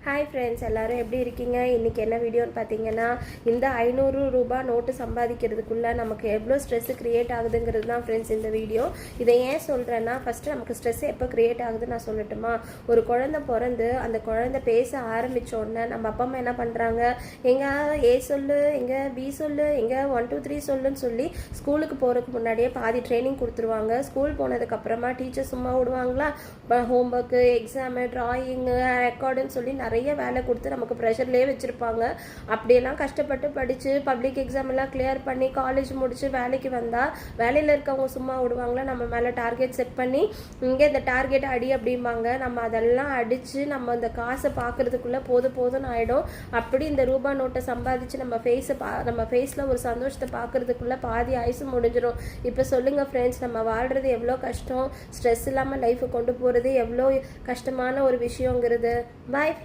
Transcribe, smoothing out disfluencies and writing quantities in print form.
Hi friends, எல்லோரும் எப்படி இருக்கீங்க? இன்றைக்கி என்ன வீடியோன்னு பார்த்தீங்கன்னா, இந்த 500 ரூபாய் நோட்டு சம்பாதிக்கிறதுக்குள்ளே நமக்கு எவ்வளோ ஸ்ட்ரெஸ்ஸு க்ரியேட் ஆகுதுங்கிறது தான் ஃப்ரெண்ட்ஸ் இந்த வீடியோ. இதை ஏன் சொல்கிறேன்னா, ஃபஸ்ட்டு நமக்கு ஸ்ட்ரெஸ் எப்போ க்ரியேட் ஆகுதுன்னு நான் சொல்லட்டுமா? ஒரு குழந்தை பிறந்து அந்த குழந்தை பேச ஆரம்பித்தோடனே நம்ம அப்பா அம்மா என்ன பண்ணுறாங்க, எங்கே ஏ சொல்லு, எங்கே பி சொல்லு, எங்கே 1 2 3 சொல்லுன்னு சொல்லி ஸ்கூலுக்கு போகிறதுக்கு முன்னாடியே பாதி ட்ரைனிங் கொடுத்துருவாங்க. ஸ்கூல் போனதுக்கப்புறமா டீச்சர் சும்மா விடுவாங்களா? ஹோம்ஒர்க்கு, எக்ஸாமு, ட்ராயிங்கு, ரெக்கார்டுன்னு சொல்லி நிறைய வேலை கொடுத்து நமக்கு ப்ரெஷர்லேயே வச்சுருப்பாங்க. அப்படியெல்லாம் கஷ்டப்பட்டு படித்து பப்ளிக் எக்ஸாம் எல்லாம் கிளியர் பண்ணி காலேஜ் முடித்து வேலைக்கு வந்தால் வேலையில் இருக்கவங்க சும்மா விடுவாங்களா? நம்ம மேலே டார்கெட் செட் பண்ணி இங்கே இந்த டார்கெட் அடி அப்படிம்பாங்க. நம்ம அதெல்லாம் அடித்து நம்ம இந்த காசை பார்க்குறதுக்குள்ளே போதும்னு ஆகிடும். அப்படி இந்த ரூபா நோட்டை சம்பாதிச்சு நம்ம ஃபேஸில் ஒரு சந்தோஷத்தை பார்க்குறதுக்குள்ளே பாதி ஆயுசு முடிஞ்சிடும். இப்போ சொல்லுங்கள் ஃப்ரெண்ட்ஸ், நம்ம வாழ்கிறது எவ்வளோ கஷ்டம், ஸ்ட்ரெஸ் இல்லாமல் லைஃப்பை கொண்டு போகிறது எவ்வளோ கஷ்டமான ஒரு விஷயங்கிறது. பாய்.